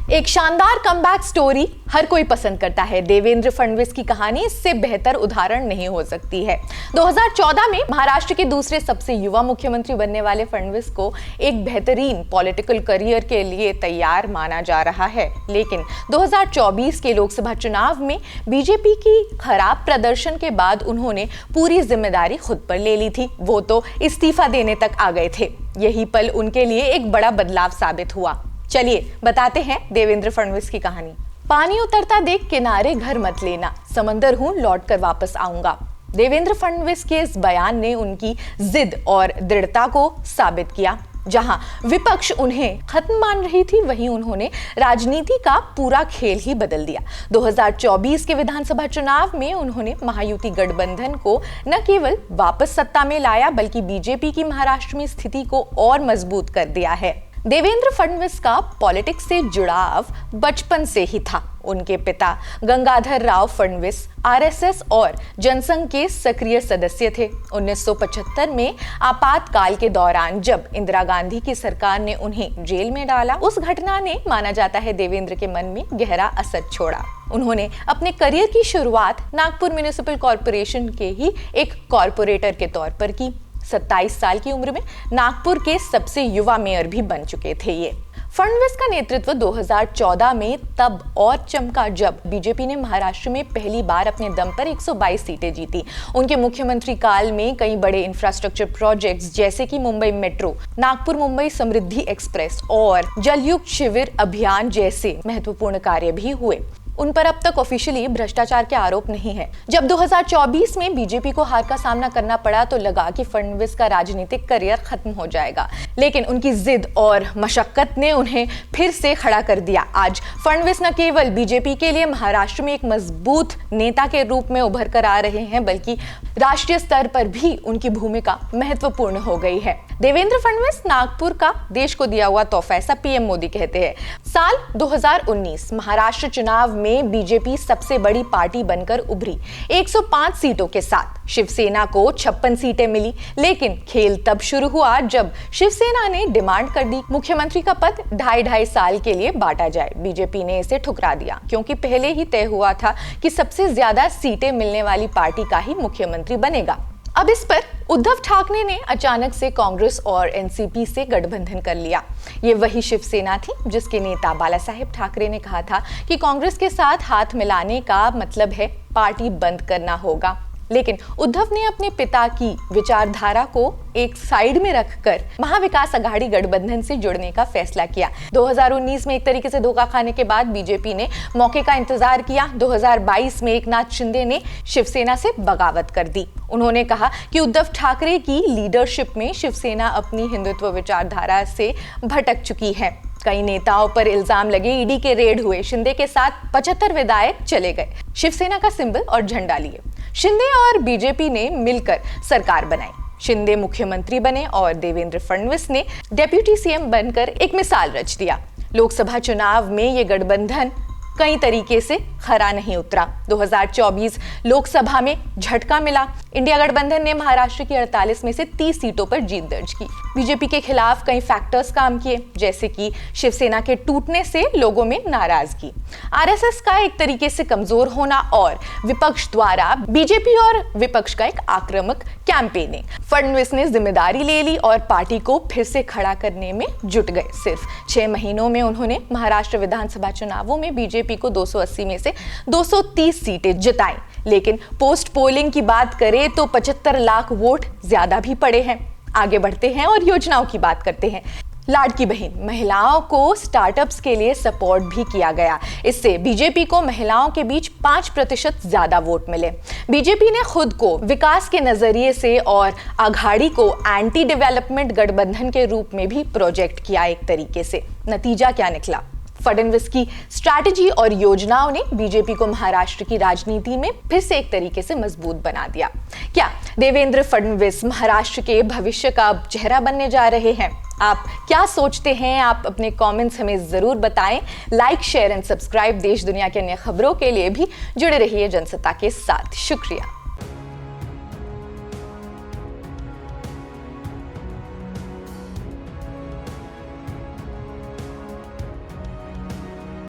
एक शानदार comeback story हर कोई पसंद करता है। देवेंद्र फडणवीस की कहानी इससे बेहतर उदाहरण नहीं हो सकती है। 2014 में महाराष्ट्र के दूसरे सबसे युवा मुख्यमंत्री बनने वाले फडणवीस को एक बेहतरीन पॉलिटिकल करियर के लिए तैयार माना जा रहा है, लेकिन 2024 के लोकसभा चुनाव में बीजेपी की खराब प्रदर्शन के बाद उन्होंने पूरी जिम्मेदारी खुद पर ले ली थी। वो तो इस्तीफा देने तक आ गए थे। यही पल उनके लिए एक बड़ा बदलाव साबित हुआ। चलिए बताते हैं देवेंद्र फडणवीस की कहानी। पानी उतरता देख किनारे घर मत लेना, समंदर हूं लौट कर वापस आऊंगा। देवेंद्र फडणवीस के इस बयान ने उनकी जिद और दृढ़ता को साबित किया। जहां विपक्ष उन्हें खत्म मान रही थी, वहीं उन्होंने राजनीति का पूरा खेल ही बदल दिया। 2024 के विधानसभा चुनाव में उन्होंने महायुति गठबंधन को न केवल वापस सत्ता में लाया, बल्कि बीजेपी की महाराष्ट्र में स्थिति को और मजबूत कर दिया है। देवेंद्र फडणवीस का पॉलिटिक्स से जुड़ाव बचपन से ही था। उनके पिता गंगाधर राव फडणवीस आरएसएस और जनसंघ के सक्रिय सदस्य थे। 1975 में आपातकाल के दौरान जब इंदिरा गांधी की सरकार ने उन्हें जेल में डाला, उस घटना ने माना जाता है देवेंद्र के मन में गहरा असर छोड़ा। उन्होंने अपने करियर की शुरुआत नागपुर म्युनिसिपल कॉरपोरेशन के ही एक कॉरपोरेटर के तौर पर की। 27 साल की उम्र में नागपुर के सबसे युवा मेयर भी बन चुके थे ये। फडणवीस का नेतृत्व 2014 में तब और चमका जब बीजेपी ने महाराष्ट्र में पहली बार अपने दम पर 122 सीटें जीती। उनके मुख्यमंत्री काल में कई बड़े इंफ्रास्ट्रक्चर प्रोजेक्ट्स जैसे कि मुंबई मेट्रो, नागपुर मुंबई समृद्धि एक्सप्रेस और जलयुक्त शिविर अभियान जैसे महत्वपूर्ण कार्य भी हुए। उन पर अब तक ऑफिशियली भ्रष्टाचार के आरोप नहीं है। जब 2024 में बीजेपी को हार का सामना करना पड़ा तो लगा कि फडणवीस का राजनीतिक करियर खत्म हो जाएगा, लेकिन उनकी जिद और मशक्कत ने उन्हें फिर से खड़ा कर दिया। आज फडणवीस न केवल बीजेपी के लिए महाराष्ट्र में एक मजबूत नेता के रूप में उभर कर आ रहे हैं, बल्कि राष्ट्रीय स्तर पर भी उनकी भूमिका महत्वपूर्ण हो गई है। देवेंद्र फडणवीस नागपुर का देश को दिया हुआ तोहफा, ऐसा पीएम मोदी कहते हैं। साल 2019 महाराष्ट्र चुनाव में बीजेपी सबसे बड़ी पार्टी बनकर उभरी 105 सीटों के साथ। शिवसेना को 56 सीटें मिली, लेकिन खेल तब शुरू हुआ जब शिवसेना ने डिमांड कर दी मुख्यमंत्री का पद 2.5 साल के लिए बांटा जाए। बीजेपी ने इसे ठुकरा दिया, क्योंकि पहले ही तय हुआ था कि सबसे ज्यादा सीटें मिलने वाली पार्टी का ही मुख्यमंत्री बनेगा। अब इस पर उद्धव ठाकरे ने अचानक से कांग्रेस और एनसीपी से गठबंधन कर लिया। ये वही शिवसेना थी जिसके नेता बाला साहेब ठाकरे ने कहा था कि कांग्रेस के साथ हाथ मिलाने का मतलब है पार्टी बंद करना होगा। लेकिन उद्धव ने अपने पिता की विचारधारा को एक साइड में रखकर महाविकास अघाड़ी गठबंधन से जुड़ने का फैसला किया। 2019 में एक तरीके से धोखा खाने के बाद बीजेपी ने मौके का इंतजार किया। 2022 में एकनाथ शिंदे ने शिवसेना से बगावत कर दी। उन्होंने कहा कि उद्धव ठाकरे की लीडरशिप में शिवसेना अपनी हिंदुत्व विचारधारा से भटक चुकी है। कई नेताओं पर इल्जाम लगे, ईडी के रेड हुए, शिंदे के साथ 75 विधायक चले गए, शिवसेना का सिंबल और झंडा लिए। शिंदे और बीजेपी ने मिलकर सरकार बनाई। शिंदे मुख्यमंत्री बने और देवेंद्र फडणवीस ने डेप्यूटी सीएम बनकर एक मिसाल रच दिया। लोकसभा चुनाव में ये गठबंधन कई तरीके से खरा नहीं उतरा। 2024 लोकसभा में झटका मिला। इंडिया गठबंधन ने महाराष्ट्र की 48 में से 30 सीटों पर जीत दर्ज की। बीजेपी के खिलाफ कई फैक्टर्स काम किए, जैसे कि शिवसेना के टूटने से लोगों में नाराजगी, आरएसएस का एक तरीके से कमजोर होना और विपक्ष द्वारा बीजेपी और विपक्ष का एक आक्रामक कैंपेनिंग। फडणवीस ने जिम्मेदारी ले ली और पार्टी को फिर से खड़ा करने में जुट गए। सिर्फ 6 महीनों में उन्होंने महाराष्ट्र विधानसभा चुनावों में बीजेपी को 280 में से 230 सीटें जिताई। लेकिन पोस्ट पोलिंग की बात करें तो 75 लाख वोट ज्यादा भी पड़े हैं। आगे बढ़ते हैं और योजनाओं की बात करते हैं। लाडकी बहन, महिलाओं को स्टार्टअप्स के लिए सपोर्ट भी किया गया। इससे बीजेपी को महिलाओं के बीच 5% ज्यादा वोट मिले। बीजेपी ने खुद को विकास के नजरिए से और अघाड़ी को एंटी डेवलपमेंट गठबंधन के रूप में भी प्रोजेक्ट किया एक तरीके से। नतीजा क्या निकला? फडणवीस की स्ट्रैटेजी और योजनाओं ने बीजेपी को महाराष्ट्र की राजनीति में फिर से एक तरीके से मजबूत बना दिया। क्या देवेंद्र फडणवीस महाराष्ट्र के भविष्य का चेहरा बनने जा रहे हैं? आप क्या सोचते हैं? आप अपने कमेंट्स हमें जरूर बताएं। Like, share and subscribe. देश दुनिया की अन्य खबरों के लिए भी जुड़े रहिए जनसत्ता के साथ। शुक्रिया।